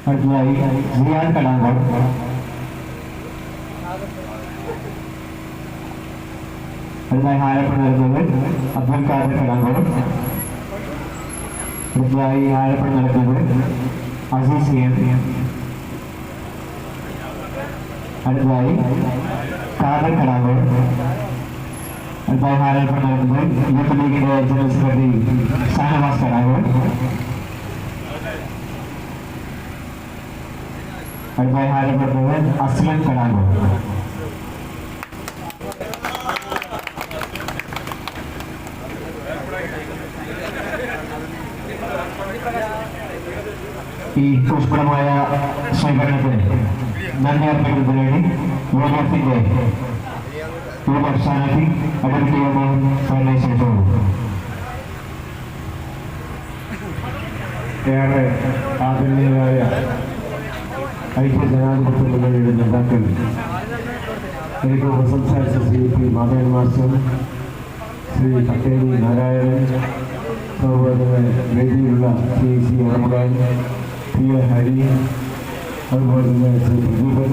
അടുത്തതായി സിയാൻ കലാങ്കോട്. അടുത്തതായി ആലപ്പുഴ നടക്കുന്നത് അബ്ദുൽ ഖാദർ കലാങ്കോട്. അടുത്തതായി ആലപ്പുഴ നടക്കുന്നത് അസീസ് എം. അടുത്തതായി ഖാദർ കലാങ്കോട്. അടുത്തതായി ആലപ്പുഴ നടക്കുന്നത് യൂത്ത് ലീഗിന്റെ ജനറൽ സെക്രട്ടറി ഷാനവാസ് കലാങ്കോട്. അടുത്തതായി ആലപ്പുഴ അസ്ലൻ കലാങ്കോട്. ഈ പുഷ്പളമായ സ്വീകരണത്തിന് നന്ദി അർപ്പിക്കുന്നതിന് വേണ്ടി യുവജനത്തിന്റെ യുവസ്ഥാനത്തിൽ അഡ്വക്കേറ്റ് സന്ദേശിച്ചിട്ടുള്ളൂ. ഏറെ ആദരണീയരായ ഐക്യജനാധിപത്യ മുന്നണിയുടെ നേതാക്കൾ, എനിക്ക് സംസാരിച്ച ശ്രീ പി മാധവൻ മാസ്റ്റർ, ശ്രീ കട്ടേരി നാരായണൻ, അതുപോലെ തന്നെ വേദിയിലുള്ള Shri C Amakan, P A Hari, അതുപോലെ തന്നെ ശ്രീ പ്രദീപൻ,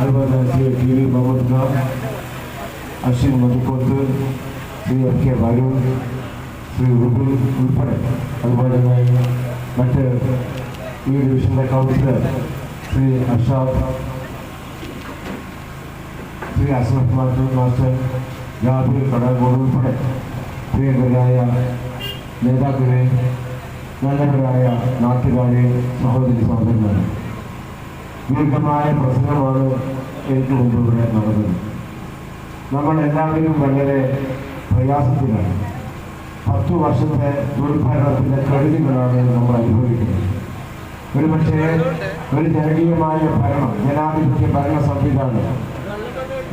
അതുപോലെ തന്നെ Shri T V Muhammad Khan, Ashwin Madhukkoth, Shri F K Balu, Shri Rubin ഉൾപ്പെടെ, അതുപോലെ തന്നെ മറ്റ് ഈ ഡിവിഷൻ്റെ കൗൺസിലർ ശ്രീ അഷാദ്, ശ്രീ അസ്ലഫ് മാസ്റ്റർ, ജാബിർ കടകോട് ഉൾപ്പെടെ പ്രിയങ്കരായ നേതാക്കളെ, നല്ലവരായ നാട്ടുകാരെ, സഹോദരി സഹോദരന്മാരെ, ദീർഘമായ പ്രസംഗമാണ് എനിക്ക് മുമ്പിലൂടെ നടന്നത്. നമ്മളെല്ലാവരും വളരെ പ്രയാസത്തിലാണ്. 10 വർഷത്തെ ദുർഭരണത്തിൻ്റെ കെടുതികളാണ് നമ്മൾ അനുഭവിക്കുന്നത്. ഒരുപക്ഷേ ഒരു ജനകീയമായ ഭരണം, ജനാധിപത്യ ഭരണ സംവിധാനം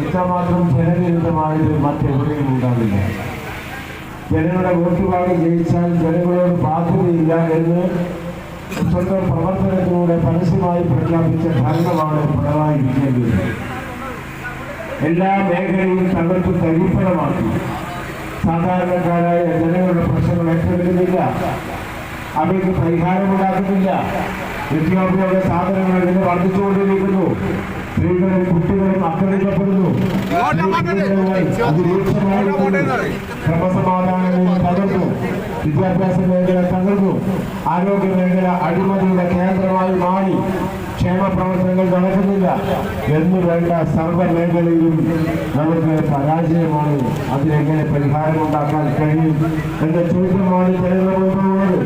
ഇത്രമാത്രം ജനവിരുദ്ധമായത് മറ്റെവിടെയും ഉണ്ടാവില്ല. ജനങ്ങളുടെ വോട്ട് വാങ്ങി ജയിച്ചാൽ ജനങ്ങളോട് ബാധ്യതയില്ല എന്ന് സ്വന്തം പ്രവർത്തനത്തിലൂടെ പരസ്യമായി പ്രഖ്യാപിച്ച ഭരണമാണ് പിണറായി വിജയൻ. എല്ലാ മേഖലയും തങ്ങൾക്ക് തരിപ്പണമാക്കി. സാധാരണക്കാരായ ജനങ്ങളുടെ പ്രശ്നങ്ങൾ ഏറ്റെടുക്കുന്നില്ല, അവയ്ക്ക് പരിഹാരമുണ്ടാക്കുന്നില്ല. നിത്യോപയോഗ സാധനങ്ങൾ വില വർദ്ധിച്ചുകൊണ്ടിരിക്കുന്നു. സ്ത്രീകളും കുട്ടികളും ആക്രമിക്കപ്പെടുന്നു. ക്രമസമാധാനം തകർന്നു. വിദ്യാഭ്യാസ മേഖല തകർന്നു. ആരോഗ്യ മേഖല അഴിമതിയുടെ കേന്ദ്രമായി മാറി. ക്ഷേമ പ്രവർത്തനങ്ങൾ നടക്കുന്നില്ല എന്ന് വേണ്ട സർവ്വ മേഖലയിലും നമുക്ക് പരാജയമാണ്. അതിനെങ്ങനെ പരിഹാരമുണ്ടാക്കാൻ കഴിയും എന്ന ചോദ്യമാണ് ജനങ്ങളുടെ മുമ്പിലുള്ളത്.